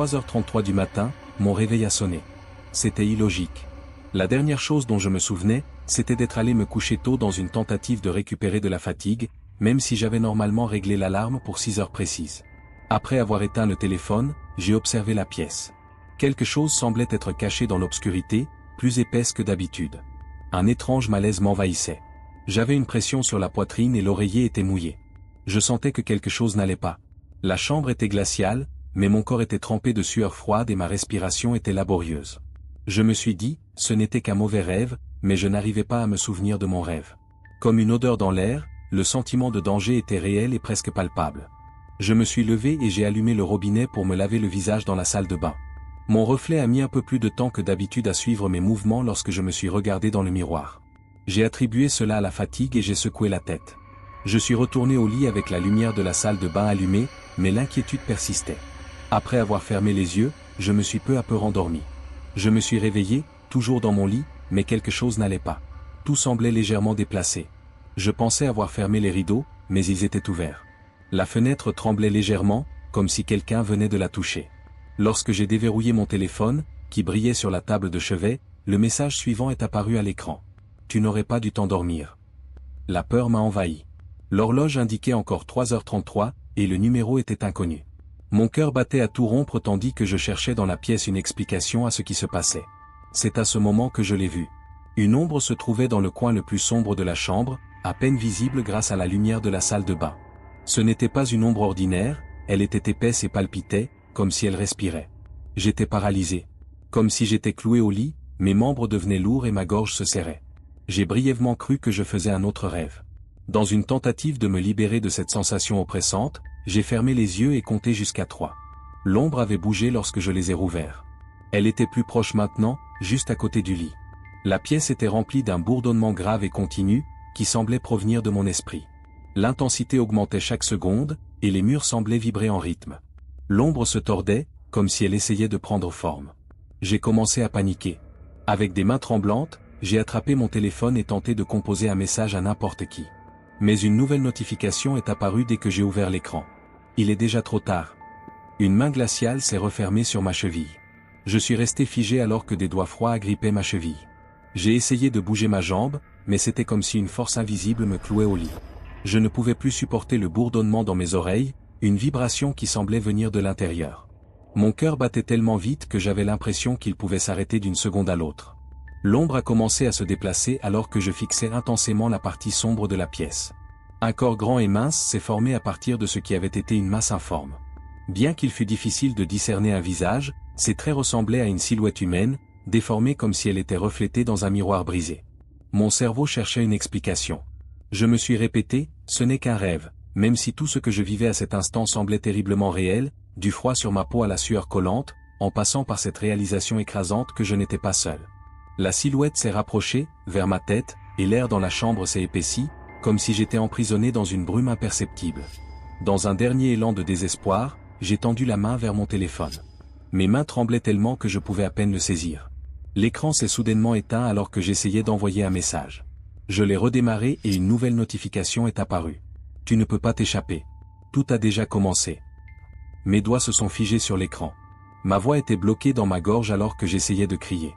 3h33 du matin, mon réveil a sonné. C'était illogique. La dernière chose dont je me souvenais, c'était d'être allé me coucher tôt dans une tentative de récupérer de la fatigue, même si j'avais normalement réglé l'alarme pour 6 heures précises. Après avoir éteint le téléphone, j'ai observé la pièce. Quelque chose semblait être caché dans l'obscurité, plus épaisse que d'habitude. Un étrange malaise m'envahissait. J'avais une pression sur la poitrine et l'oreiller était mouillé. Je sentais que quelque chose n'allait pas. La chambre était glaciale, mais mon corps était trempé de sueur froide et ma respiration était laborieuse. Je me suis dit, ce n'était qu'un mauvais rêve, mais je n'arrivais pas à me souvenir de mon rêve. Comme une odeur dans l'air, le sentiment de danger était réel et presque palpable. Je me suis levé et j'ai allumé le robinet pour me laver le visage dans la salle de bain. Mon reflet a mis un peu plus de temps que d'habitude à suivre mes mouvements lorsque je me suis regardé dans le miroir. J'ai attribué cela à la fatigue et j'ai secoué la tête. Je suis retourné au lit avec la lumière de la salle de bain allumée, mais l'inquiétude persistait. Après avoir fermé les yeux, je me suis peu à peu rendormi. Je me suis réveillé, toujours dans mon lit, mais quelque chose n'allait pas. Tout semblait légèrement déplacé. Je pensais avoir fermé les rideaux, mais ils étaient ouverts. La fenêtre tremblait légèrement, comme si quelqu'un venait de la toucher. Lorsque j'ai déverrouillé mon téléphone, qui brillait sur la table de chevet, le message suivant est apparu à l'écran. Tu n'aurais pas dû t'endormir. La peur m'a envahi. L'horloge indiquait encore 3h33, et le numéro était inconnu. Mon cœur battait à tout rompre tandis que je cherchais dans la pièce une explication à ce qui se passait. C'est à ce moment que je l'ai vu. Une ombre se trouvait dans le coin le plus sombre de la chambre, à peine visible grâce à la lumière de la salle de bain. Ce n'était pas une ombre ordinaire, elle était épaisse et palpitait, comme si elle respirait. J'étais paralysé. Comme si j'étais cloué au lit, mes membres devenaient lourds et ma gorge se serrait. J'ai brièvement cru que je faisais un autre rêve. Dans une tentative de me libérer de cette sensation oppressante, j'ai fermé les yeux et compté jusqu'à 3. L'ombre avait bougé lorsque je les ai rouverts. Elle était plus proche maintenant, juste à côté du lit. La pièce était remplie d'un bourdonnement grave et continu, qui semblait provenir de mon esprit. L'intensité augmentait chaque seconde, et les murs semblaient vibrer en rythme. L'ombre se tordait, comme si elle essayait de prendre forme. J'ai commencé à paniquer. Avec des mains tremblantes, j'ai attrapé mon téléphone et tenté de composer un message à n'importe qui. Mais une nouvelle notification est apparue dès que j'ai ouvert l'écran. Il est déjà trop tard. Une main glaciale s'est refermée sur ma cheville. Je suis resté figé alors que des doigts froids agrippaient ma cheville. J'ai essayé de bouger ma jambe, mais c'était comme si une force invisible me clouait au lit. Je ne pouvais plus supporter le bourdonnement dans mes oreilles, une vibration qui semblait venir de l'intérieur. Mon cœur battait tellement vite que j'avais l'impression qu'il pouvait s'arrêter d'une seconde à l'autre. L'ombre a commencé à se déplacer alors que je fixais intensément la partie sombre de la pièce. Un corps grand et mince s'est formé à partir de ce qui avait été une masse informe. Bien qu'il fût difficile de discerner un visage, ses traits ressemblaient à une silhouette humaine, déformée comme si elle était reflétée dans un miroir brisé. Mon cerveau cherchait une explication. Je me suis répété, ce n'est qu'un rêve, même si tout ce que je vivais à cet instant semblait terriblement réel, du froid sur ma peau à la sueur collante, en passant par cette réalisation écrasante que je n'étais pas seul. La silhouette s'est rapprochée, vers ma tête, et l'air dans la chambre s'est épaissi, comme si j'étais emprisonné dans une brume imperceptible. Dans un dernier élan de désespoir, j'ai tendu la main vers mon téléphone. Mes mains tremblaient tellement que je pouvais à peine le saisir. L'écran s'est soudainement éteint alors que j'essayais d'envoyer un message. Je l'ai redémarré et une nouvelle notification est apparue. Tu ne peux pas t'échapper. Tout a déjà commencé. Mes doigts se sont figés sur l'écran. Ma voix était bloquée dans ma gorge alors que j'essayais de crier.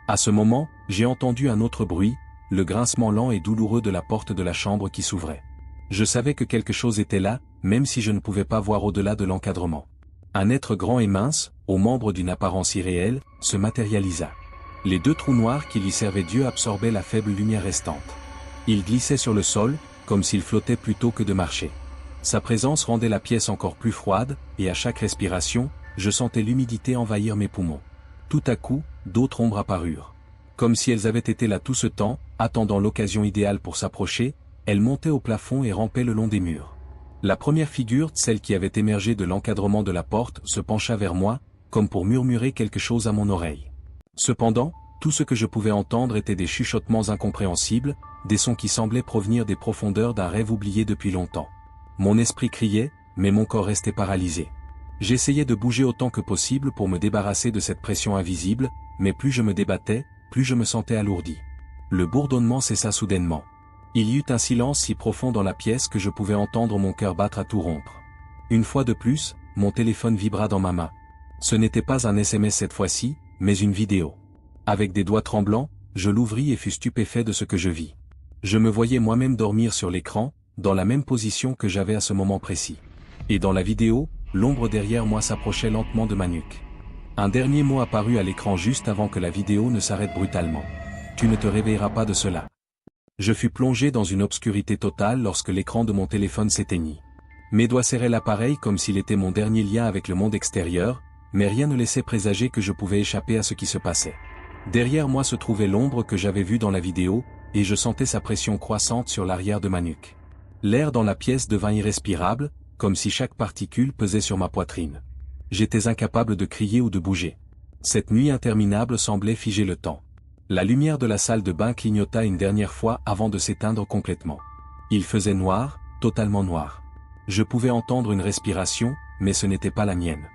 À ce moment, j'ai entendu un autre bruit, le grincement lent et douloureux de la porte de la chambre qui s'ouvrait. Je savais que quelque chose était là, même si je ne pouvais pas voir au-delà de l'encadrement. Un être grand et mince, aux membres d'une apparence irréelle, se matérialisa. Les 2 trous noirs qui lui servaient d'yeux absorbaient la faible lumière restante. Il glissait sur le sol, comme s'il flottait plutôt que de marcher. Sa présence rendait la pièce encore plus froide, et à chaque respiration, je sentais l'humidité envahir mes poumons. Tout à coup, d'autres ombres apparurent. Comme si elles avaient été là tout ce temps, attendant l'occasion idéale pour s'approcher, elles montaient au plafond et rampaient le long des murs. La première figure, celle qui avait émergé de l'encadrement de la porte, se pencha vers moi, comme pour murmurer quelque chose à mon oreille. Cependant, tout ce que je pouvais entendre étaient des chuchotements incompréhensibles, des sons qui semblaient provenir des profondeurs d'un rêve oublié depuis longtemps. Mon esprit criait, mais mon corps restait paralysé. J'essayais de bouger autant que possible pour me débarrasser de cette pression invisible, mais plus je me débattais, plus je me sentais alourdi. Le bourdonnement cessa soudainement. Il y eut un silence si profond dans la pièce que je pouvais entendre mon cœur battre à tout rompre. Une fois de plus, mon téléphone vibra dans ma main. Ce n'était pas un SMS cette fois-ci, mais une vidéo. Avec des doigts tremblants, je l'ouvris et fus stupéfait de ce que je vis. Je me voyais moi-même dormir sur l'écran, dans la même position que j'avais à ce moment précis. Et dans la vidéo, l'ombre derrière moi s'approchait lentement de ma nuque. Un dernier mot apparut à l'écran juste avant que la vidéo ne s'arrête brutalement. Tu ne te réveilleras pas de cela. Je fus plongé dans une obscurité totale lorsque l'écran de mon téléphone s'éteignit. Mes doigts serraient l'appareil comme s'il était mon dernier lien avec le monde extérieur, mais rien ne laissait présager que je pouvais échapper à ce qui se passait. Derrière moi se trouvait l'ombre que j'avais vue dans la vidéo, et je sentais sa pression croissante sur l'arrière de ma nuque. L'air dans la pièce devint irrespirable, comme si chaque particule pesait sur ma poitrine. J'étais incapable de crier ou de bouger. Cette nuit interminable semblait figer le temps. La lumière de la salle de bain clignota une dernière fois avant de s'éteindre complètement. Il faisait noir, totalement noir. Je pouvais entendre une respiration, mais ce n'était pas la mienne.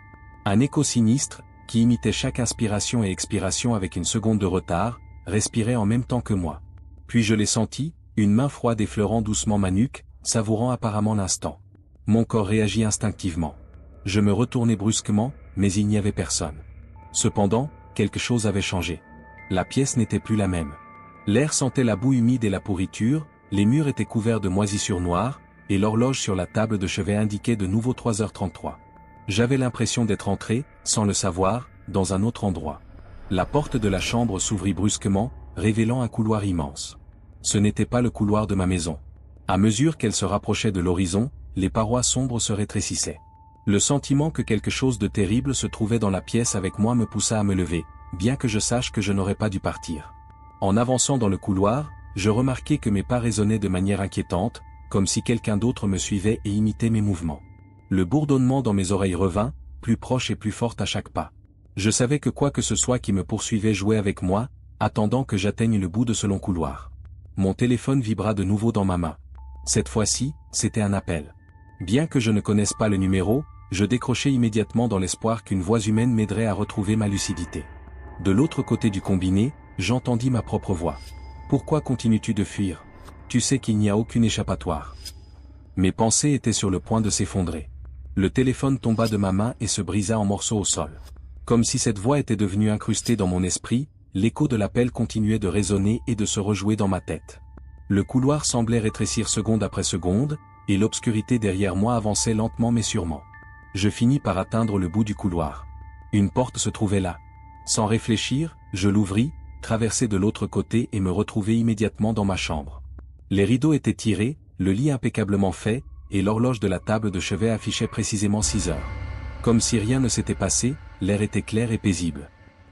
Un écho sinistre, qui imitait chaque inspiration et expiration avec une seconde de retard, respirait en même temps que moi. Puis je l'ai senti, une main froide effleurant doucement ma nuque, savourant apparemment l'instant. Mon corps réagit instinctivement. Je me retournai brusquement, mais il n'y avait personne. Cependant, quelque chose avait changé. La pièce n'était plus la même. L'air sentait la boue humide et la pourriture, les murs étaient couverts de moisissures noires, et l'horloge sur la table de chevet indiquait de nouveau 3h33. J'avais l'impression d'être entré, sans le savoir, dans un autre endroit. La porte de la chambre s'ouvrit brusquement, révélant un couloir immense. Ce n'était pas le couloir de ma maison. À mesure qu'elle se rapprochait de l'horizon, les parois sombres se rétrécissaient. Le sentiment que quelque chose de terrible se trouvait dans la pièce avec moi me poussa à me lever, bien que je sache que je n'aurais pas dû partir. En avançant dans le couloir, je remarquai que mes pas résonnaient de manière inquiétante, comme si quelqu'un d'autre me suivait et imitait mes mouvements. Le bourdonnement dans mes oreilles revint, plus proche et plus fort à chaque pas. Je savais que quoi que ce soit qui me poursuivait jouait avec moi, attendant que j'atteigne le bout de ce long couloir. Mon téléphone vibra de nouveau dans ma main. Cette fois-ci, c'était un appel. Bien que je ne connaisse pas le numéro, je décrochai immédiatement dans l'espoir qu'une voix humaine m'aiderait à retrouver ma lucidité. De l'autre côté du combiné, j'entendis ma propre voix. « Pourquoi continues-tu de fuir? Tu sais qu'il n'y a aucune échappatoire. » Mes pensées étaient sur le point de s'effondrer. Le téléphone tomba de ma main et se brisa en morceaux au sol. Comme si cette voix était devenue incrustée dans mon esprit, l'écho de l'appel continuait de résonner et de se rejouer dans ma tête. Le couloir semblait rétrécir seconde après seconde, et l'obscurité derrière moi avançait lentement mais sûrement. Je finis par atteindre le bout du couloir. Une porte se trouvait là. Sans réfléchir, je l'ouvris, traversai de l'autre côté et me retrouvai immédiatement dans ma chambre. Les rideaux étaient tirés, le lit impeccablement fait, et l'horloge de la table de chevet affichait précisément 6 heures. Comme si rien ne s'était passé, l'air était clair et paisible.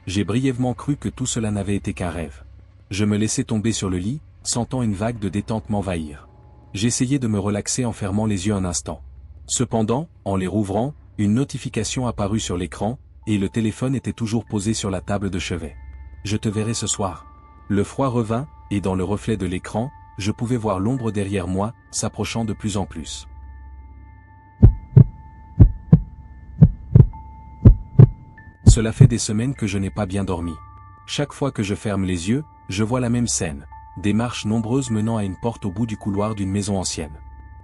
J'ai brièvement cru que tout cela n'avait été qu'un rêve. Je me laissai tomber sur le lit, sentant une vague de détente m'envahir. J'essayais de me relaxer en fermant les yeux un instant. Cependant, en les rouvrant, une notification apparut sur l'écran, et le téléphone était toujours posé sur la table de chevet. Je te verrai ce soir. Le froid revint, et dans le reflet de l'écran, je pouvais voir l'ombre derrière moi, s'approchant de plus en plus. Cela fait des semaines que je n'ai pas bien dormi. Chaque fois que je ferme les yeux, je vois la même scène. Des marches nombreuses menant à une porte au bout du couloir d'une maison ancienne.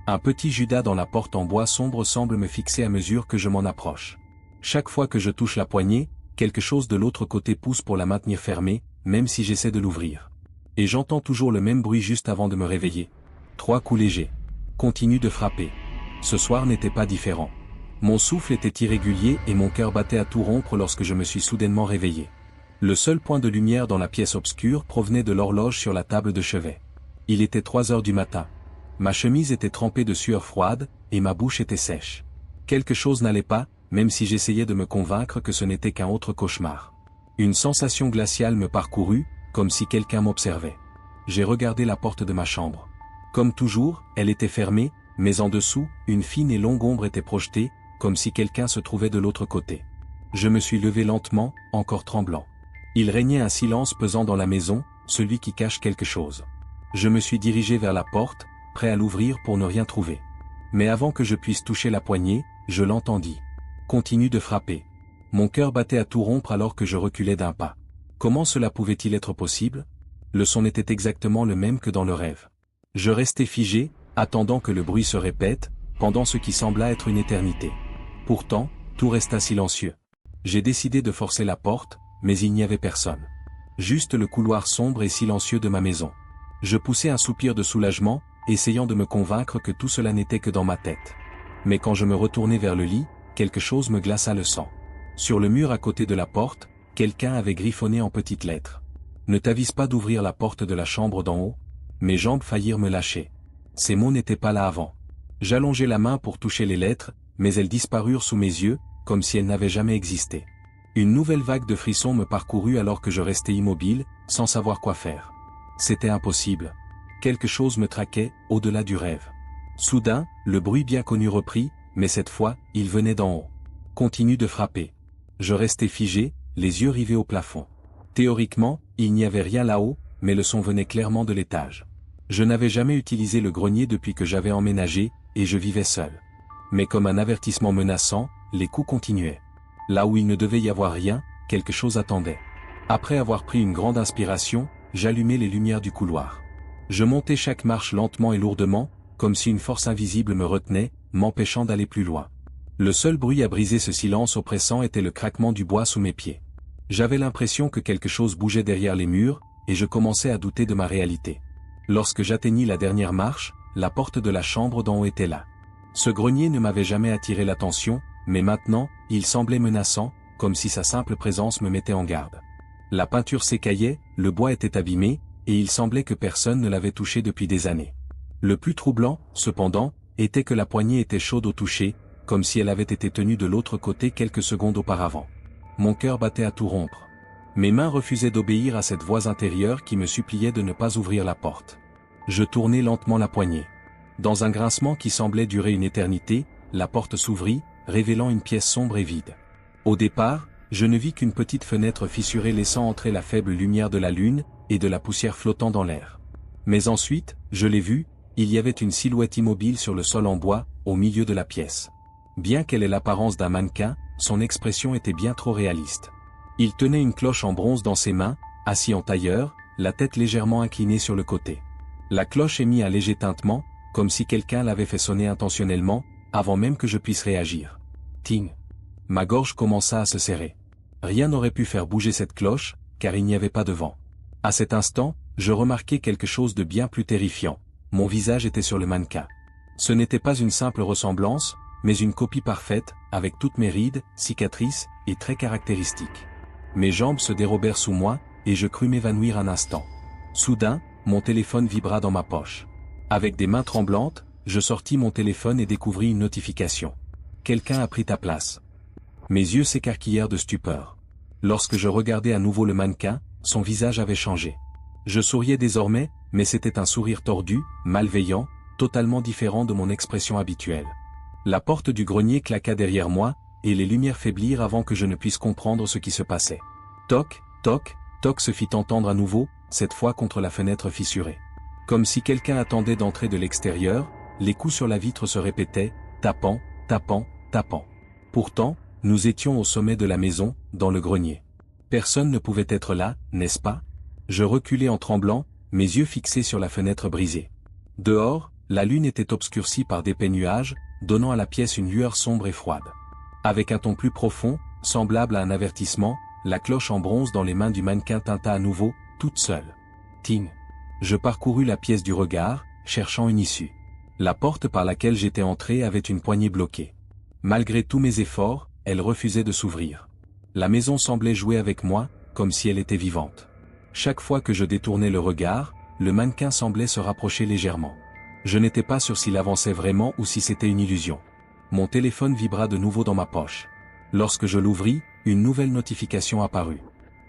Un petit Judas dans la porte en bois sombre semble me fixer à mesure que je m'en approche. Chaque fois que je touche la poignée, quelque chose de l'autre côté pousse pour la maintenir fermée, même si j'essaie de l'ouvrir. Et j'entends toujours le même bruit juste avant de me réveiller. 3 coups légers. Continue de frapper. Ce soir n'était pas différent. Mon souffle était irrégulier et mon cœur battait à tout rompre lorsque je me suis soudainement réveillé. Le seul point de lumière dans la pièce obscure provenait de l'horloge sur la table de chevet. Il était 3 heures du matin. Ma chemise était trempée de sueur froide, et ma bouche était sèche. Quelque chose n'allait pas, même si j'essayais de me convaincre que ce n'était qu'un autre cauchemar. Une sensation glaciale me parcourut, comme si quelqu'un m'observait. J'ai regardé la porte de ma chambre. Comme toujours, elle était fermée, mais en dessous, une fine et longue ombre était projetée, comme si quelqu'un se trouvait de l'autre côté. Je me suis levé lentement, encore tremblant. Il régnait un silence pesant dans la maison, celui qui cache quelque chose. Je me suis dirigé vers la porte, prêt à l'ouvrir pour ne rien trouver. Mais avant que je puisse toucher la poignée, je l'entendis. Continue de frapper. Mon cœur battait à tout rompre alors que je reculais d'un pas. Comment cela pouvait-il être possible? Le son était exactement le même que dans le rêve. Je restai figé, attendant que le bruit se répète, pendant ce qui sembla être une éternité. Pourtant, tout resta silencieux. J'ai décidé de forcer la porte, mais il n'y avait personne. Juste le couloir sombre et silencieux de ma maison. Je poussai un soupir de soulagement, essayant de me convaincre que tout cela n'était que dans ma tête. Mais quand je me retournai vers le lit, quelque chose me glaça le sang. Sur le mur à côté de la porte, quelqu'un avait griffonné en petites lettres. « Ne t'avise pas d'ouvrir la porte de la chambre d'en haut ?» Mes jambes faillirent me lâcher. Ces mots n'étaient pas là avant. J'allongeai la main pour toucher les lettres, mais elles disparurent sous mes yeux, comme si elles n'avaient jamais existé. Une nouvelle vague de frissons me parcourut alors que je restais immobile, sans savoir quoi faire. C'était impossible. Quelque chose me traquait, au-delà du rêve. Soudain, le bruit bien connu reprit, mais cette fois, il venait d'en haut. Continue de frapper. Je restais figé, les yeux rivés au plafond. Théoriquement, il n'y avait rien là-haut, mais le son venait clairement de l'étage. Je n'avais jamais utilisé le grenier depuis que j'avais emménagé, et je vivais seul. Mais comme un avertissement menaçant, les coups continuaient. Là où il ne devait y avoir rien, quelque chose attendait. Après avoir pris une grande inspiration, j'allumai les lumières du couloir. Je montais chaque marche lentement et lourdement, comme si une force invisible me retenait, m'empêchant d'aller plus loin. Le seul bruit à briser ce silence oppressant était le craquement du bois sous mes pieds. J'avais l'impression que quelque chose bougeait derrière les murs, et je commençais à douter de ma réalité. Lorsque j'atteignis la dernière marche, la porte de la chambre d'en haut était là. Ce grenier ne m'avait jamais attiré l'attention, mais maintenant, il semblait menaçant, comme si sa simple présence me mettait en garde. La peinture s'écaillait, le bois était abîmé, et il semblait que personne ne l'avait touché depuis des années. Le plus troublant, cependant, était que la poignée était chaude au toucher, comme si elle avait été tenue de l'autre côté quelques secondes auparavant. Mon cœur battait à tout rompre. Mes mains refusaient d'obéir à cette voix intérieure qui me suppliait de ne pas ouvrir la porte. Je tournai lentement la poignée. Dans un grincement qui semblait durer une éternité, la porte s'ouvrit, révélant une pièce sombre et vide. Au départ, je ne vis qu'une petite fenêtre fissurée laissant entrer la faible lumière de la lune, et de la poussière flottant dans l'air. Mais ensuite, je l'ai vu, il y avait une silhouette immobile sur le sol en bois, au milieu de la pièce. Bien qu'elle ait l'apparence d'un mannequin, son expression était bien trop réaliste. Il tenait une cloche en bronze dans ses mains, assis en tailleur, la tête légèrement inclinée sur le côté. La cloche émit un léger tintement, comme si quelqu'un l'avait fait sonner intentionnellement, avant même que je puisse réagir. Ting. Ma gorge commença à se serrer. Rien n'aurait pu faire bouger cette cloche, car il n'y avait pas de vent. À cet instant, je remarquai quelque chose de bien plus terrifiant. Mon visage était sur le mannequin. Ce n'était pas une simple ressemblance, mais une copie parfaite, avec toutes mes rides, cicatrices, et traits caractéristiques. Mes jambes se dérobèrent sous moi, et je crus m'évanouir un instant. Soudain, mon téléphone vibra dans ma poche. Avec des mains tremblantes, je sortis mon téléphone et découvris une notification. Quelqu'un a pris ta place. Mes yeux s'écarquillèrent de stupeur. Lorsque je regardai à nouveau le mannequin, son visage avait changé. Je souriais désormais, mais c'était un sourire tordu, malveillant, totalement différent de mon expression habituelle. La porte du grenier claqua derrière moi, et les lumières faiblirent avant que je ne puisse comprendre ce qui se passait. Toc, toc, toc se fit entendre à nouveau, cette fois contre la fenêtre fissurée. Comme si quelqu'un attendait d'entrer de l'extérieur, les coups sur la vitre se répétaient, tapant, tapant, tapant. Pourtant, nous étions au sommet de la maison, dans le grenier. Personne ne pouvait être là, n'est-ce pas? Je reculai en tremblant, mes yeux fixés sur la fenêtre brisée. Dehors, la lune était obscurcie par d'épais nuages, donnant à la pièce une lueur sombre et froide. Avec un ton plus profond, semblable à un avertissement, la cloche en bronze dans les mains du mannequin tinta à nouveau, toute seule. Ting. Je parcourus la pièce du regard, cherchant une issue. La porte par laquelle j'étais entré avait une poignée bloquée. Malgré tous mes efforts, elle refusait de s'ouvrir. La maison semblait jouer avec moi, comme si elle était vivante. Chaque fois que je détournais le regard, le mannequin semblait se rapprocher légèrement. Je n'étais pas sûr s'il avançait vraiment ou si c'était une illusion. Mon téléphone vibra de nouveau dans ma poche. Lorsque je l'ouvris, une nouvelle notification apparut.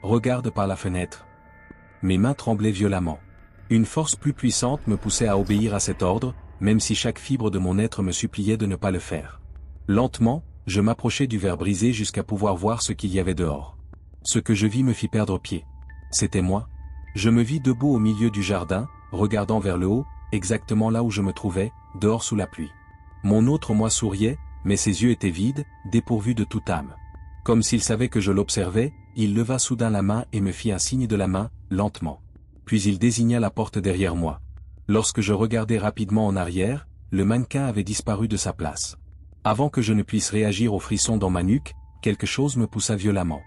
Regarde par la fenêtre. Mes mains tremblaient violemment. Une force plus puissante me poussait à obéir à cet ordre, même si chaque fibre de mon être me suppliait de ne pas le faire. Lentement, je m'approchai du verre brisé jusqu'à pouvoir voir ce qu'il y avait dehors. Ce que je vis me fit perdre pied. C'était moi. Je me vis debout au milieu du jardin, regardant vers le haut, exactement là où je me trouvais, dehors sous la pluie. Mon autre moi souriait, mais ses yeux étaient vides, dépourvus de toute âme. Comme s'il savait que je l'observais, il leva soudain la main et me fit un signe de la main, lentement. Puis il désigna la porte derrière moi. Lorsque je regardai rapidement en arrière, le mannequin avait disparu de sa place. Avant que je ne puisse réagir au frisson dans ma nuque, quelque chose me poussa violemment.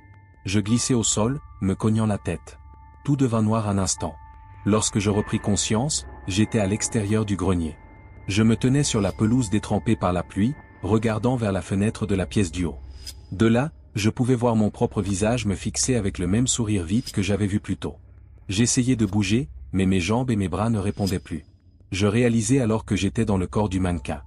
Je glissai au sol, me cognant la tête. Tout devint noir un instant. Lorsque je repris conscience, j'étais à l'extérieur du grenier. Je me tenais sur la pelouse détrempée par la pluie, regardant vers la fenêtre de la pièce du haut. De là, je pouvais voir mon propre visage me fixer avec le même sourire vide que j'avais vu plus tôt. J'essayais de bouger, mais mes jambes et mes bras ne répondaient plus. Je réalisais alors que j'étais dans le corps du mannequin.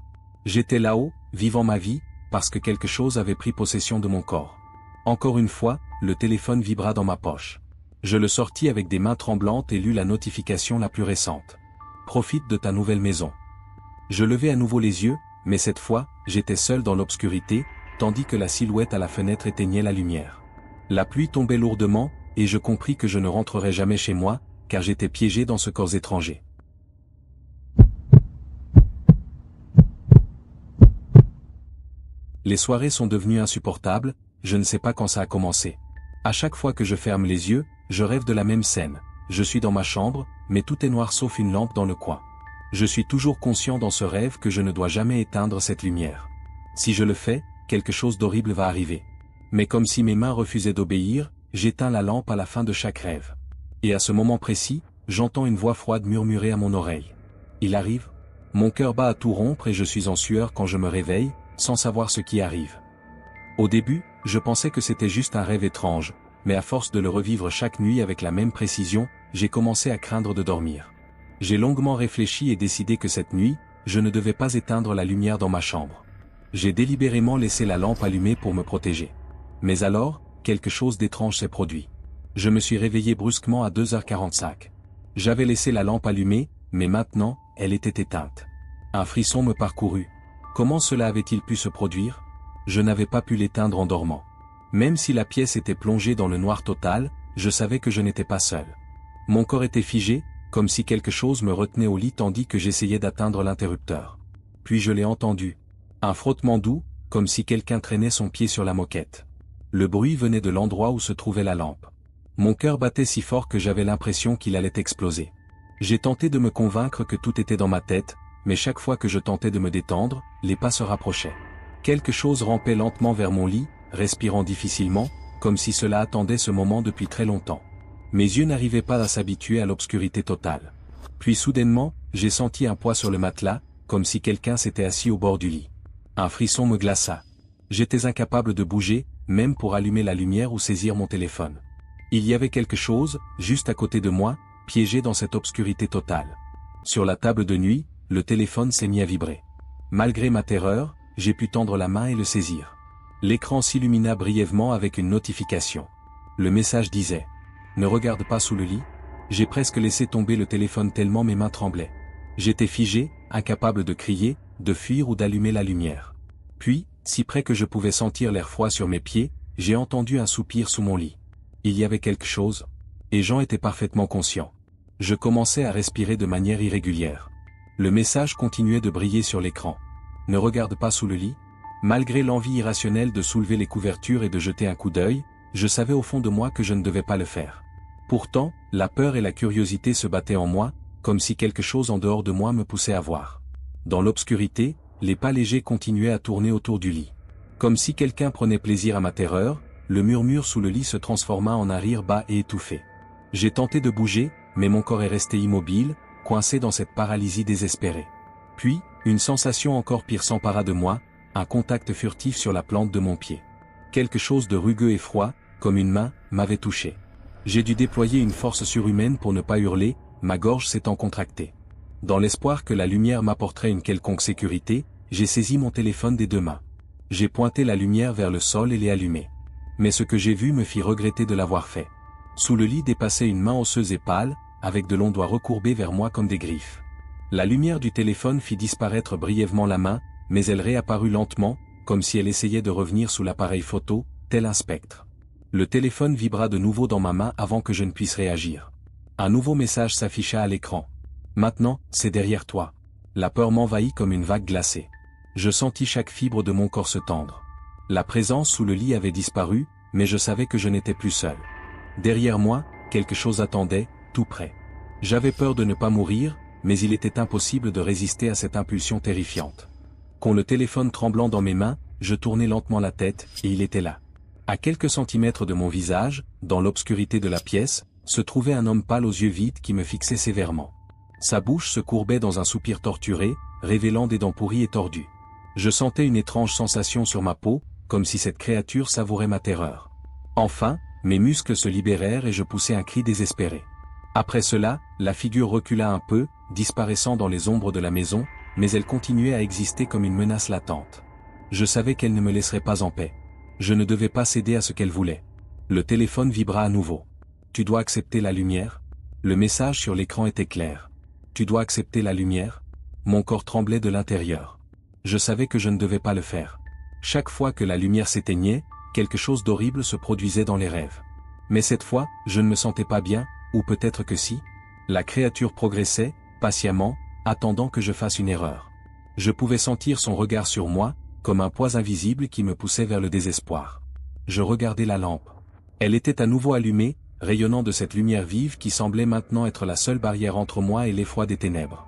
J'étais là-haut, vivant ma vie, parce que quelque chose avait pris possession de mon corps. Encore une fois, le téléphone vibra dans ma poche. Je le sortis avec des mains tremblantes et lus la notification la plus récente. Profite de ta nouvelle maison. Je levai à nouveau les yeux, mais cette fois, j'étais seul dans l'obscurité, tandis que la silhouette à la fenêtre éteignait la lumière. La pluie tombait lourdement, et je compris que je ne rentrerais jamais chez moi, car j'étais piégé dans ce corps étranger. Les soirées sont devenues insupportables, je ne sais pas quand ça a commencé. À chaque fois que je ferme les yeux, je rêve de la même scène. Je suis dans ma chambre, mais tout est noir sauf une lampe dans le coin. Je suis toujours conscient dans ce rêve que je ne dois jamais éteindre cette lumière. Si je le fais, quelque chose d'horrible va arriver. Mais comme si mes mains refusaient d'obéir, j'éteins la lampe à la fin de chaque rêve. Et à ce moment précis, j'entends une voix froide murmurer à mon oreille. Il arrive. Mon cœur bat à tout rompre et je suis en sueur quand je me réveille, sans savoir ce qui arrive. Au début, je pensais que c'était juste un rêve étrange, mais à force de le revivre chaque nuit avec la même précision, j'ai commencé à craindre de dormir. J'ai longuement réfléchi et décidé que cette nuit, je ne devais pas éteindre la lumière dans ma chambre. J'ai délibérément laissé la lampe allumée pour me protéger. Mais alors, quelque chose d'étrange s'est produit. Je me suis réveillé brusquement à 2h45. J'avais laissé la lampe allumée, mais maintenant, elle était éteinte. Un frisson me parcourut. Comment cela avait-il pu se produire? Je n'avais pas pu l'éteindre en dormant. Même si la pièce était plongée dans le noir total, je savais que je n'étais pas seul. Mon corps était figé, comme si quelque chose me retenait au lit tandis que j'essayais d'atteindre l'interrupteur. Puis je l'ai entendu. Un frottement doux, comme si quelqu'un traînait son pied sur la moquette. Le bruit venait de l'endroit où se trouvait la lampe. Mon cœur battait si fort que j'avais l'impression qu'il allait exploser. J'ai tenté de me convaincre que tout était dans ma tête, mais chaque fois que je tentais de me détendre, les pas se rapprochaient. Quelque chose rampait lentement vers mon lit, respirant difficilement, comme si cela attendait ce moment depuis très longtemps. Mes yeux n'arrivaient pas à s'habituer à l'obscurité totale. Puis soudainement, j'ai senti un poids sur le matelas, comme si quelqu'un s'était assis au bord du lit. Un frisson me glaça. J'étais incapable de bouger, même pour allumer la lumière ou saisir mon téléphone. Il y avait quelque chose, juste à côté de moi, piégé dans cette obscurité totale. Sur la table de nuit, le téléphone s'est mis à vibrer. Malgré ma terreur, j'ai pu tendre la main et le saisir. L'écran s'illumina brièvement avec une notification. Le message disait « Ne regarde pas sous le lit ». J'ai presque laissé tomber le téléphone tellement mes mains tremblaient. J'étais figé, incapable de crier, de fuir ou d'allumer la lumière. Puis, si près que je pouvais sentir l'air froid sur mes pieds, j'ai entendu un soupir sous mon lit. Il y avait quelque chose. Et j'en étais parfaitement conscient. Je commençais à respirer de manière irrégulière. Le message continuait de briller sur l'écran. Ne regarde pas sous le lit. Malgré l'envie irrationnelle de soulever les couvertures et de jeter un coup d'œil, je savais au fond de moi que je ne devais pas le faire. Pourtant, la peur et la curiosité se battaient en moi, comme si quelque chose en dehors de moi me poussait à voir. Dans l'obscurité, les pas légers continuaient à tourner autour du lit. Comme si quelqu'un prenait plaisir à ma terreur, le murmure sous le lit se transforma en un rire bas et étouffé. J'ai tenté de bouger, mais mon corps est resté immobile, coincé dans cette paralysie désespérée. Puis, une sensation encore pire s'empara de moi, un contact furtif sur la plante de mon pied. Quelque chose de rugueux et froid, comme une main, m'avait touché. J'ai dû déployer une force surhumaine pour ne pas hurler, ma gorge s'étant contractée. Dans l'espoir que la lumière m'apporterait une quelconque sécurité, j'ai saisi mon téléphone des deux mains. J'ai pointé la lumière vers le sol et l'ai allumée. Mais ce que j'ai vu me fit regretter de l'avoir fait. Sous le lit dépassait une main osseuse et pâle, avec de longs doigts recourbés vers moi comme des griffes. La lumière du téléphone fit disparaître brièvement la main, mais elle réapparut lentement, comme si elle essayait de revenir sous l'appareil photo, tel un spectre. Le téléphone vibra de nouveau dans ma main avant que je ne puisse réagir. Un nouveau message s'afficha à l'écran. Maintenant, c'est derrière toi. La peur m'envahit comme une vague glacée. Je sentis chaque fibre de mon corps se tendre. La présence sous le lit avait disparu, mais je savais que je n'étais plus seul. Derrière moi, quelque chose attendait, tout près. J'avais peur de ne pas mourir, mais il était impossible de résister à cette impulsion terrifiante. Con le téléphone tremblant dans mes mains, je tournai lentement la tête, et il était là. À quelques centimètres de mon visage, dans l'obscurité de la pièce, se trouvait un homme pâle aux yeux vides qui me fixait sévèrement. Sa bouche se courbait dans un soupir torturé, révélant des dents pourries et tordues. Je sentais une étrange sensation sur ma peau, comme si cette créature savourait ma terreur. Enfin, mes muscles se libérèrent et je poussai un cri désespéré. Après cela, la figure recula un peu, disparaissant dans les ombres de la maison, mais elle continuait à exister comme une menace latente. Je savais qu'elle ne me laisserait pas en paix. Je ne devais pas céder à ce qu'elle voulait. Le téléphone vibra à nouveau. « Tu dois accepter la lumière ?» Le message sur l'écran était clair. « Tu dois accepter la lumière ?» Mon corps tremblait de l'intérieur. Je savais que je ne devais pas le faire. Chaque fois que la lumière s'éteignait, quelque chose d'horrible se produisait dans les rêves. Mais cette fois, je ne me sentais pas bien, ou peut-être que si. La créature progressait, patiemment, attendant que je fasse une erreur. Je pouvais sentir son regard sur moi, comme un poids invisible qui me poussait vers le désespoir. Je regardais la lampe. Elle était à nouveau allumée, rayonnant de cette lumière vive qui semblait maintenant être la seule barrière entre moi et l'effroi des ténèbres.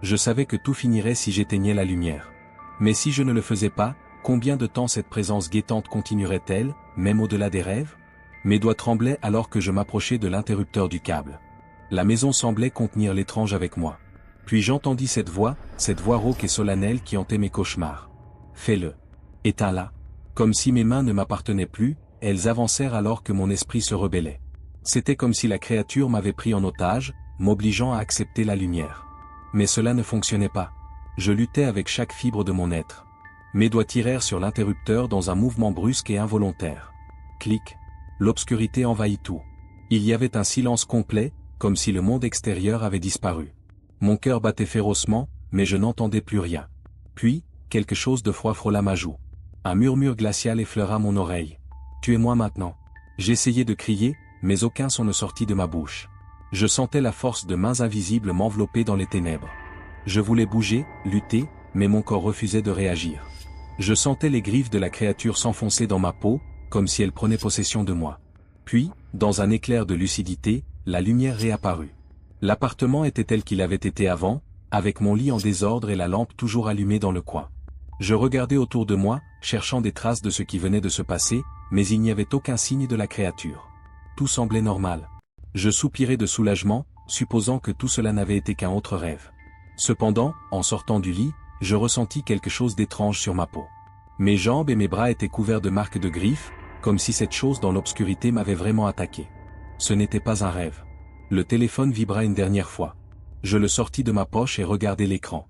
Je savais que tout finirait si j'éteignais la lumière. Mais si je ne le faisais pas, combien de temps cette présence guettante continuerait-elle, même au-delà des rêves? Mes doigts tremblaient alors que je m'approchais de l'interrupteur du câble. La maison semblait contenir l'étrange avec moi. Puis j'entendis cette voix rauque et solennelle qui hantait mes cauchemars. « Fais-le. Éteins-la. » Comme si mes mains ne m'appartenaient plus, elles avancèrent alors que mon esprit se rebellait. C'était comme si la créature m'avait pris en otage, m'obligeant à accepter la lumière. Mais cela ne fonctionnait pas. Je luttais avec chaque fibre de mon être. Mes doigts tirèrent sur l'interrupteur dans un mouvement brusque et involontaire. Clic. L'obscurité envahit tout. Il y avait un silence complet, comme si le monde extérieur avait disparu. Mon cœur battait férocement, mais je n'entendais plus rien. Puis, quelque chose de froid frôla ma joue. Un murmure glacial effleura mon oreille. « Tuez-moi maintenant !» J'essayais de crier, mais aucun son ne sortit de ma bouche. Je sentais la force de mains invisibles m'envelopper dans les ténèbres. Je voulais bouger, lutter, mais mon corps refusait de réagir. Je sentais les griffes de la créature s'enfoncer dans ma peau, comme si elle prenait possession de moi. Puis, dans un éclair de lucidité, la lumière réapparut. L'appartement était tel qu'il avait été avant, avec mon lit en désordre et la lampe toujours allumée dans le coin. Je regardais autour de moi, cherchant des traces de ce qui venait de se passer, mais il n'y avait aucun signe de la créature. Tout semblait normal. Je soupirais de soulagement, supposant que tout cela n'avait été qu'un autre rêve. Cependant, en sortant du lit, je ressentis quelque chose d'étrange sur ma peau. Mes jambes et mes bras étaient couverts de marques de griffes, comme si cette chose dans l'obscurité m'avait vraiment attaqué. Ce n'était pas un rêve. Le téléphone vibra une dernière fois. Je le sortis de ma poche et regardai l'écran.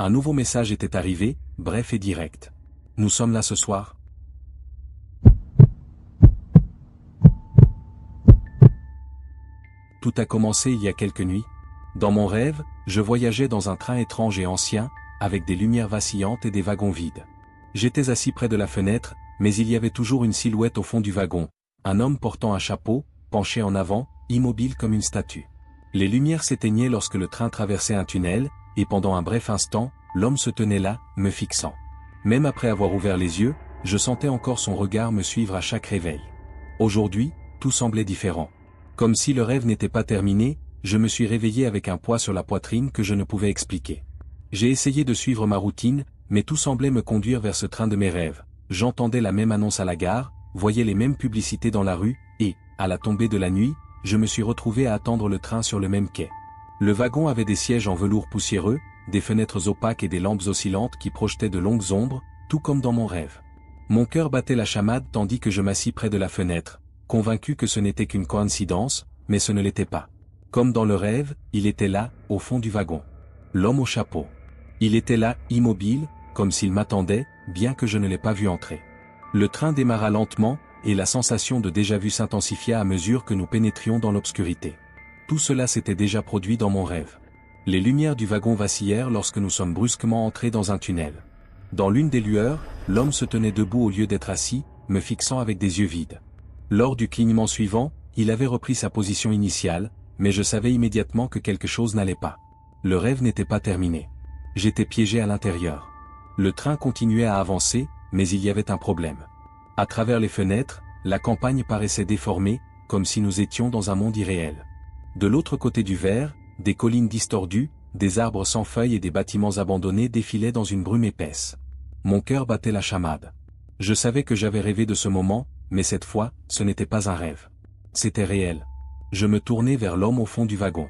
Un nouveau message était arrivé, bref et direct. « Nous sommes là ce soir ?» Tout a commencé il y a quelques nuits. Dans mon rêve, je voyageais dans un train étrange et ancien, avec des lumières vacillantes et des wagons vides. J'étais assis près de la fenêtre, mais il y avait toujours une silhouette au fond du wagon, un homme portant un chapeau, penché en avant, immobile comme une statue. Les lumières s'éteignaient lorsque le train traversait un tunnel, et pendant un bref instant, l'homme se tenait là, me fixant. Même après avoir ouvert les yeux, je sentais encore son regard me suivre à chaque réveil. Aujourd'hui, tout semblait différent. Comme si le rêve n'était pas terminé, je me suis réveillé avec un poids sur la poitrine que je ne pouvais expliquer. J'ai essayé de suivre ma routine, mais tout semblait me conduire vers ce train de mes rêves. J'entendais la même annonce à la gare, voyais les mêmes publicités dans la rue, et, à la tombée de la nuit, je me suis retrouvé à attendre le train sur le même quai. Le wagon avait des sièges en velours poussiéreux, des fenêtres opaques et des lampes oscillantes qui projetaient de longues ombres, tout comme dans mon rêve. Mon cœur battait la chamade tandis que je m'assis près de la fenêtre, convaincu que ce n'était qu'une coïncidence, mais ce ne l'était pas. Comme dans le rêve, il était là, au fond du wagon. L'homme au chapeau. Il était là, immobile, comme s'il m'attendait, bien que je ne l'ai pas vu entrer. Le train démarra lentement, et la sensation de déjà-vu s'intensifia à mesure que nous pénétrions dans l'obscurité. Tout cela s'était déjà produit dans mon rêve. Les lumières du wagon vacillèrent lorsque nous sommes brusquement entrés dans un tunnel. Dans l'une des lueurs, l'homme se tenait debout au lieu d'être assis, me fixant avec des yeux vides. Lors du clignement suivant, il avait repris sa position initiale, mais je savais immédiatement que quelque chose n'allait pas. Le rêve n'était pas terminé. J'étais piégé à l'intérieur. Le train continuait à avancer, mais il y avait un problème. À travers les fenêtres, la campagne paraissait déformée, comme si nous étions dans un monde irréel. De l'autre côté du verre, des collines distordues, des arbres sans feuilles et des bâtiments abandonnés défilaient dans une brume épaisse. Mon cœur battait la chamade. Je savais que j'avais rêvé de ce moment, mais cette fois, ce n'était pas un rêve. C'était réel. Je me tournai vers l'homme au fond du wagon.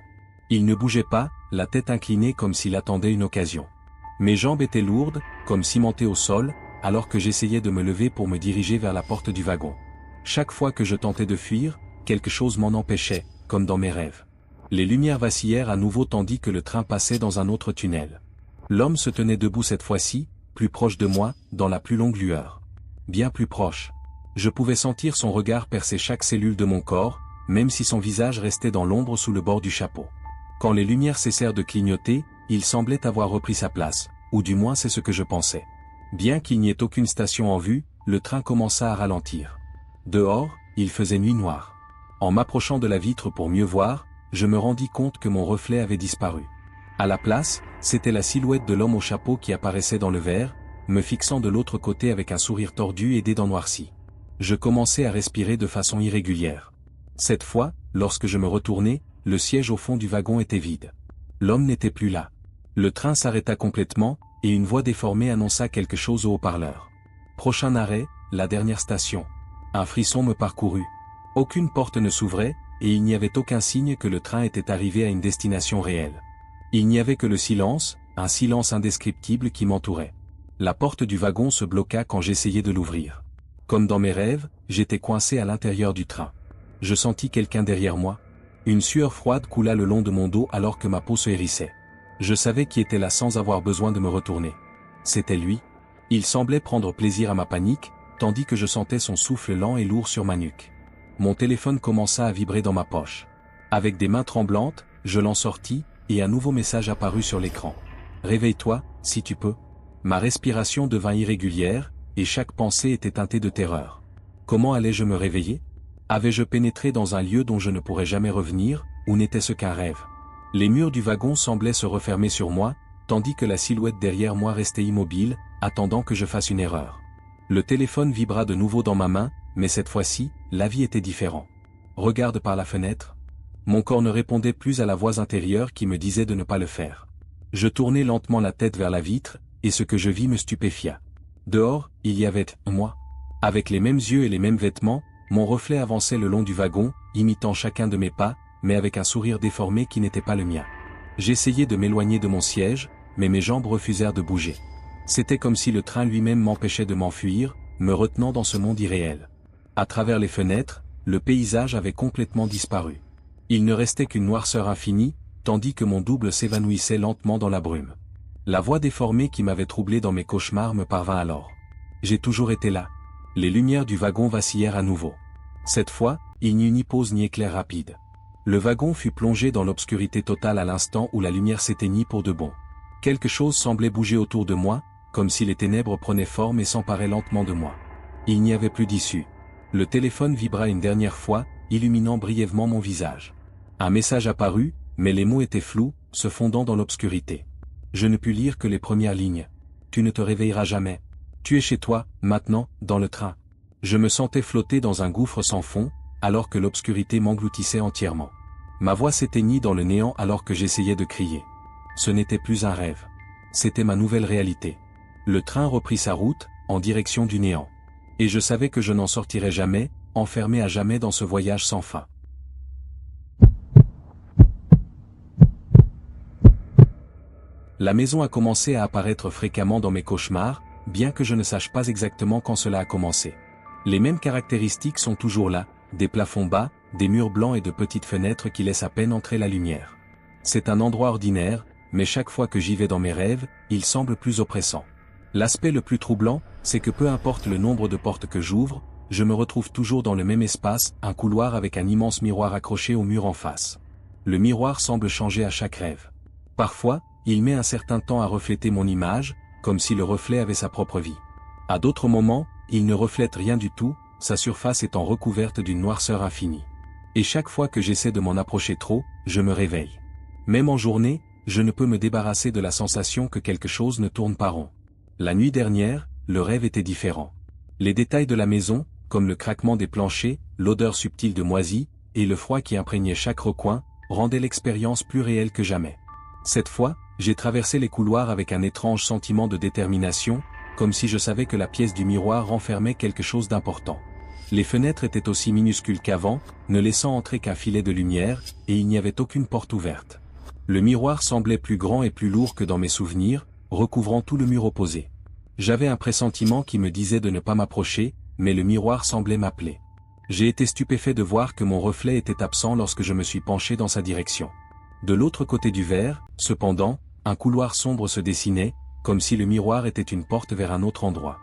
Il ne bougeait pas, la tête inclinée comme s'il attendait une occasion. Mes jambes étaient lourdes, comme cimentées au sol, alors que j'essayais de me lever pour me diriger vers la porte du wagon. Chaque fois que je tentais de fuir, quelque chose m'en empêchait, comme dans mes rêves. Les lumières vacillèrent à nouveau tandis que le train passait dans un autre tunnel. L'homme se tenait debout cette fois-ci, plus proche de moi, dans la plus longue lueur. Bien plus proche. Je pouvais sentir son regard percer chaque cellule de mon corps, même si son visage restait dans l'ombre sous le bord du chapeau. Quand les lumières cessèrent de clignoter, il semblait avoir repris sa place, ou du moins c'est ce que je pensais. Bien qu'il n'y ait aucune station en vue, le train commença à ralentir. Dehors, il faisait nuit noire. En m'approchant de la vitre pour mieux voir, je me rendis compte que mon reflet avait disparu. À la place, c'était la silhouette de l'homme au chapeau qui apparaissait dans le verre, me fixant de l'autre côté avec un sourire tordu et des dents noircies. Je commençais à respirer de façon irrégulière. Cette fois, lorsque je me retournai, le siège au fond du wagon était vide. L'homme n'était plus là. Le train s'arrêta complètement, et une voix déformée annonça quelque chose au haut-parleur. Prochain arrêt, la dernière station. Un frisson me parcourut. Aucune porte ne s'ouvrait, et il n'y avait aucun signe que le train était arrivé à une destination réelle. Il n'y avait que le silence, un silence indescriptible qui m'entourait. La porte du wagon se bloqua quand j'essayais de l'ouvrir. Comme dans mes rêves, j'étais coincé à l'intérieur du train. Je sentis quelqu'un derrière moi. Une sueur froide coula le long de mon dos alors que ma peau se hérissait. Je savais qui était là sans avoir besoin de me retourner. C'était lui. Il semblait prendre plaisir à ma panique, tandis que je sentais son souffle lent et lourd sur ma nuque. Mon téléphone commença à vibrer dans ma poche. Avec des mains tremblantes, je l'en sortis, et un nouveau message apparut sur l'écran. « Réveille-toi, si tu peux ». Ma respiration devint irrégulière, et chaque pensée était teintée de terreur. Comment allais-je me réveiller? Avais-je pénétré dans un lieu dont je ne pourrais jamais revenir, ou n'était-ce qu'un rêve? Les murs du wagon semblaient se refermer sur moi, tandis que la silhouette derrière moi restait immobile, attendant que je fasse une erreur. Le téléphone vibra de nouveau dans ma main, mais cette fois-ci, l'avis était différent. « Regarde par la fenêtre ». Mon corps ne répondait plus à la voix intérieure qui me disait de ne pas le faire. Je tournai lentement la tête vers la vitre, et ce que je vis me stupéfia. Dehors, il y avait moi. Avec les mêmes yeux et les mêmes vêtements, mon reflet avançait le long du wagon, imitant chacun de mes pas, mais avec un sourire déformé qui n'était pas le mien. J'essayais de m'éloigner de mon siège, mais mes jambes refusèrent de bouger. C'était comme si le train lui-même m'empêchait de m'enfuir, me retenant dans ce monde irréel. À travers les fenêtres, le paysage avait complètement disparu. Il ne restait qu'une noirceur infinie, tandis que mon double s'évanouissait lentement dans la brume. La voix déformée qui m'avait troublé dans mes cauchemars me parvint alors. J'ai toujours été là. Les lumières du wagon vacillèrent à nouveau. Cette fois, il n'y eut ni pause ni éclair rapide. Le wagon fut plongé dans l'obscurité totale à l'instant où la lumière s'éteignit pour de bon. Quelque chose semblait bouger autour de moi, comme si les ténèbres prenaient forme et s'emparaient lentement de moi. Il n'y avait plus d'issue. Le téléphone vibra une dernière fois, illuminant brièvement mon visage. Un message apparut, mais les mots étaient flous, se fondant dans l'obscurité. Je ne pus lire que les premières lignes. « Tu ne te réveilleras jamais. Tu es chez toi, maintenant, dans le train. » Je me sentais flotter dans un gouffre sans fond, alors que l'obscurité m'engloutissait entièrement. Ma voix s'éteignit dans le néant alors que j'essayais de crier. Ce n'était plus un rêve. C'était ma nouvelle réalité. Le train reprit sa route, en direction du néant. Et je savais que je n'en sortirais jamais, enfermé à jamais dans ce voyage sans fin. La maison a commencé à apparaître fréquemment dans mes cauchemars, bien que je ne sache pas exactement quand cela a commencé. Les mêmes caractéristiques sont toujours là, des plafonds bas, des murs blancs et de petites fenêtres qui laissent à peine entrer la lumière. C'est un endroit ordinaire, mais chaque fois que j'y vais dans mes rêves, il semble plus oppressant. L'aspect le plus troublant, c'est que peu importe le nombre de portes que j'ouvre, je me retrouve toujours dans le même espace, un couloir avec un immense miroir accroché au mur en face. Le miroir semble changer à chaque rêve. Parfois, il met un certain temps à refléter mon image, comme si le reflet avait sa propre vie. À d'autres moments, il ne reflète rien du tout, sa surface étant recouverte d'une noirceur infinie. Et chaque fois que j'essaie de m'en approcher trop, je me réveille. Même en journée, je ne peux me débarrasser de la sensation que quelque chose ne tourne pas rond. La nuit dernière, le rêve était différent. Les détails de la maison, comme le craquement des planchers, l'odeur subtile de moisi, et le froid qui imprégnait chaque recoin, rendaient l'expérience plus réelle que jamais. Cette fois, j'ai traversé les couloirs avec un étrange sentiment de détermination, comme si je savais que la pièce du miroir renfermait quelque chose d'important. Les fenêtres étaient aussi minuscules qu'avant, ne laissant entrer qu'un filet de lumière, et il n'y avait aucune porte ouverte. Le miroir semblait plus grand et plus lourd que dans mes souvenirs, recouvrant tout le mur opposé. J'avais un pressentiment qui me disait de ne pas m'approcher, mais le miroir semblait m'appeler. J'ai été stupéfait de voir que mon reflet était absent lorsque je me suis penché dans sa direction. De l'autre côté du verre, cependant, un couloir sombre se dessinait, comme si le miroir était une porte vers un autre endroit.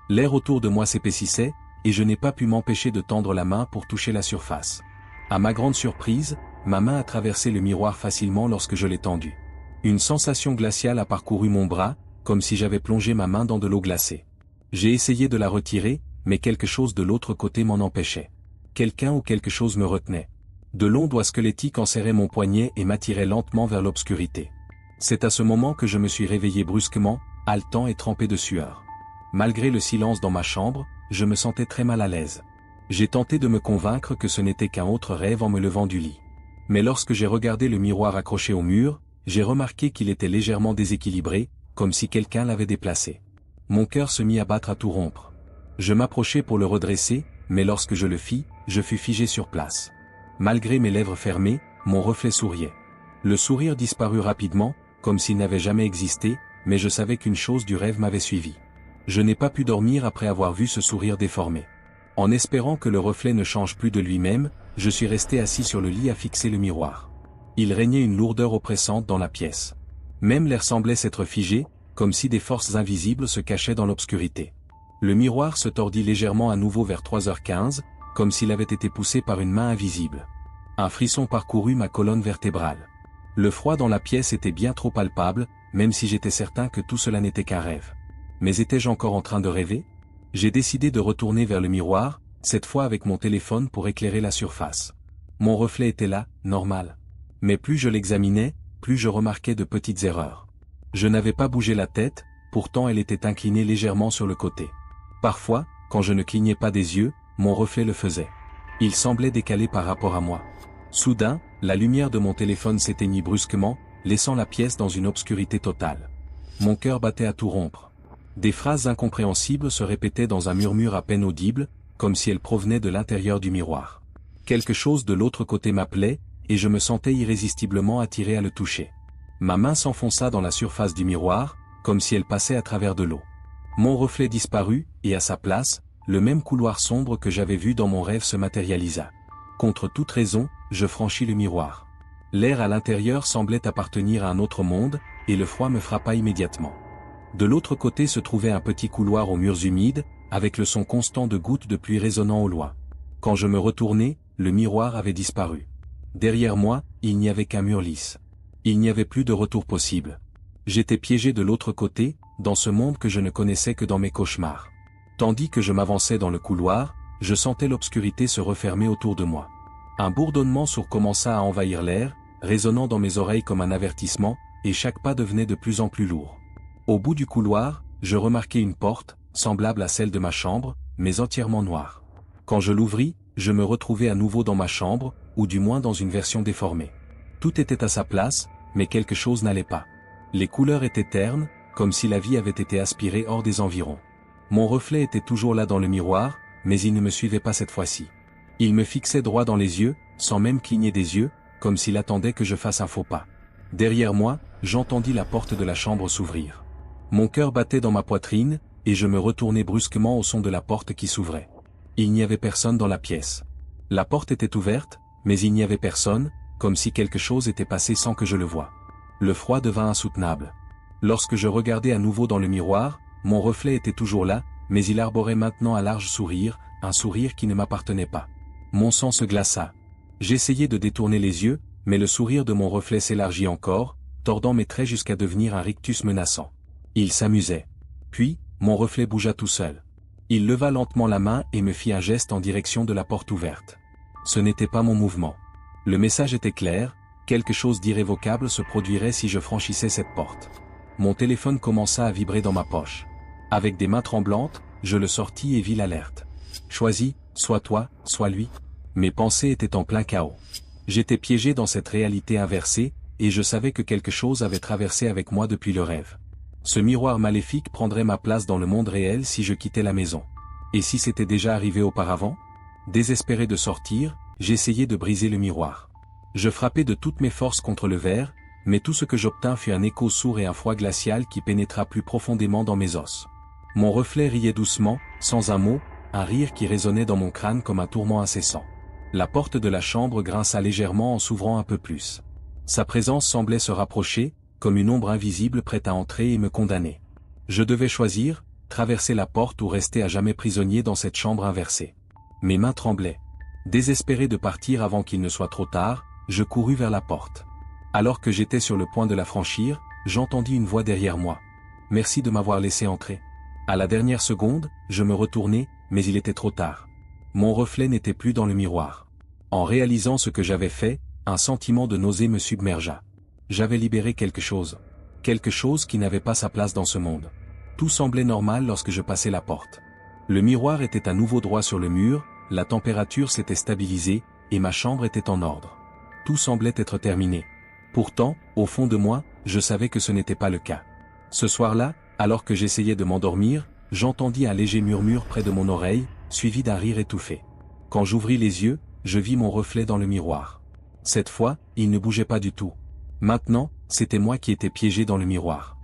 L'air autour de moi s'épaississait, et je n'ai pas pu m'empêcher de tendre la main pour toucher la surface. À ma grande surprise, ma main a traversé le miroir facilement lorsque je l'ai tendu. Une sensation glaciale a parcouru mon bras, comme si j'avais plongé ma main dans de l'eau glacée. J'ai essayé de la retirer, mais quelque chose de l'autre côté m'en empêchait. Quelqu'un ou quelque chose me retenait. De longs doigts squelettiques enserraient mon poignet et m'attiraient lentement vers l'obscurité. C'est à ce moment que je me suis réveillé brusquement, haletant et trempé de sueur. Malgré le silence dans ma chambre, je me sentais très mal à l'aise. J'ai tenté de me convaincre que ce n'était qu'un autre rêve en me levant du lit. Mais lorsque j'ai regardé le miroir accroché au mur, j'ai remarqué qu'il était légèrement déséquilibré, comme si quelqu'un l'avait déplacé. Mon cœur se mit à battre à tout rompre. Je m'approchai pour le redresser, mais lorsque je le fis, je fus figé sur place. Malgré mes lèvres fermées, mon reflet souriait. Le sourire disparut rapidement, comme s'il n'avait jamais existé, mais je savais qu'une chose du rêve m'avait suivi. Je n'ai pas pu dormir après avoir vu ce sourire déformé. En espérant que le reflet ne change plus de lui-même, je suis resté assis sur le lit à fixer le miroir. Il régnait une lourdeur oppressante dans la pièce. Même l'air semblait s'être figé, comme si des forces invisibles se cachaient dans l'obscurité. Le miroir se tordit légèrement à nouveau vers 3h15, comme s'il avait été poussé par une main invisible. Un frisson parcourut ma colonne vertébrale. Le froid dans la pièce était bien trop palpable, même si j'étais certain que tout cela n'était qu'un rêve. Mais étais-je encore en train de rêver? J'ai décidé de retourner vers le miroir, cette fois avec mon téléphone pour éclairer la surface. Mon reflet était là, normal. Mais plus je l'examinais, plus je remarquais de petites erreurs. Je n'avais pas bougé la tête, pourtant elle était inclinée légèrement sur le côté. Parfois, quand je ne clignais pas des yeux, mon reflet le faisait. Il semblait décalé par rapport à moi. Soudain, la lumière de mon téléphone s'éteignit brusquement, laissant la pièce dans une obscurité totale. Mon cœur battait à tout rompre. Des phrases incompréhensibles se répétaient dans un murmure à peine audible, comme si elles provenaient de l'intérieur du miroir. Quelque chose de l'autre côté m'appelait, et je me sentais irrésistiblement attiré à le toucher. Ma main s'enfonça dans la surface du miroir, comme si elle passait à travers de l'eau. Mon reflet disparut, et à sa place, le même couloir sombre que j'avais vu dans mon rêve se matérialisa. Contre toute raison, je franchis le miroir. L'air à l'intérieur semblait appartenir à un autre monde, et le froid me frappa immédiatement. De l'autre côté se trouvait un petit couloir aux murs humides, avec le son constant de gouttes de pluie résonnant au loin. Quand je me retournai, le miroir avait disparu. Derrière moi, il n'y avait qu'un mur lisse. Il n'y avait plus de retour possible. J'étais piégé de l'autre côté, dans ce monde que je ne connaissais que dans mes cauchemars. Tandis que je m'avançais dans le couloir, je sentais l'obscurité se refermer autour de moi. Un bourdonnement sourd commença à envahir l'air, résonnant dans mes oreilles comme un avertissement, et chaque pas devenait de plus en plus lourd. Au bout du couloir, je remarquai une porte, semblable à celle de ma chambre, mais entièrement noire. Quand je l'ouvris, je me retrouvai à nouveau dans ma chambre, ou du moins dans une version déformée. Tout était à sa place, mais quelque chose n'allait pas. Les couleurs étaient ternes, comme si la vie avait été aspirée hors des environs. Mon reflet était toujours là dans le miroir, mais il ne me suivait pas cette fois-ci. Il me fixait droit dans les yeux, sans même cligner des yeux, comme s'il attendait que je fasse un faux pas. Derrière moi, j'entendis la porte de la chambre s'ouvrir. Mon cœur battait dans ma poitrine, et je me retournai brusquement au son de la porte qui s'ouvrait. Il n'y avait personne dans la pièce. La porte était ouverte, mais il n'y avait personne, comme si quelque chose était passé sans que je le voie. Le froid devint insoutenable. Lorsque je regardai à nouveau dans le miroir, mon reflet était toujours là, mais il arborait maintenant un large sourire, un sourire qui ne m'appartenait pas. Mon sang se glaça. J'essayai de détourner les yeux, mais le sourire de mon reflet s'élargit encore, tordant mes traits jusqu'à devenir un rictus menaçant. Il s'amusait. Puis, mon reflet bougea tout seul. Il leva lentement la main et me fit un geste en direction de la porte ouverte. Ce n'était pas mon mouvement. Le message était clair, quelque chose d'irrévocable se produirait si je franchissais cette porte. Mon téléphone commença à vibrer dans ma poche. Avec des mains tremblantes, je le sortis et vis l'alerte. Choisis, soit toi, soit lui. Mes pensées étaient en plein chaos. J'étais piégé dans cette réalité inversée, et je savais que quelque chose avait traversé avec moi depuis le rêve. Ce miroir maléfique prendrait ma place dans le monde réel si je quittais la maison. Et si c'était déjà arrivé auparavant? Désespéré de sortir, j'essayai de briser le miroir. Je frappai de toutes mes forces contre le verre, mais tout ce que j'obtins fut un écho sourd et un froid glacial qui pénétra plus profondément dans mes os. Mon reflet riait doucement, sans un mot, un rire qui résonnait dans mon crâne comme un tourment incessant. La porte de la chambre grinça légèrement en s'ouvrant un peu plus. Sa présence semblait se rapprocher, comme une ombre invisible prête à entrer et me condamner. Je devais choisir, traverser la porte ou rester à jamais prisonnier dans cette chambre inversée. Mes mains tremblaient. Désespéré de partir avant qu'il ne soit trop tard, je courus vers la porte. Alors que j'étais sur le point de la franchir, j'entendis une voix derrière moi. « Merci de m'avoir laissé entrer. » À la dernière seconde, je me retournai, mais il était trop tard. Mon reflet n'était plus dans le miroir. En réalisant ce que j'avais fait, un sentiment de nausée me submergea. J'avais libéré quelque chose. Quelque chose qui n'avait pas sa place dans ce monde. Tout semblait normal lorsque je passais la porte. Le miroir était à nouveau droit sur le mur, la température s'était stabilisée, et ma chambre était en ordre. Tout semblait être terminé. Pourtant, au fond de moi, je savais que ce n'était pas le cas. Ce soir-là, alors que j'essayais de m'endormir, j'entendis un léger murmure près de mon oreille, suivi d'un rire étouffé. Quand j'ouvris les yeux, je vis mon reflet dans le miroir. Cette fois, il ne bougeait pas du tout. Maintenant, c'était moi qui étais piégé dans le miroir.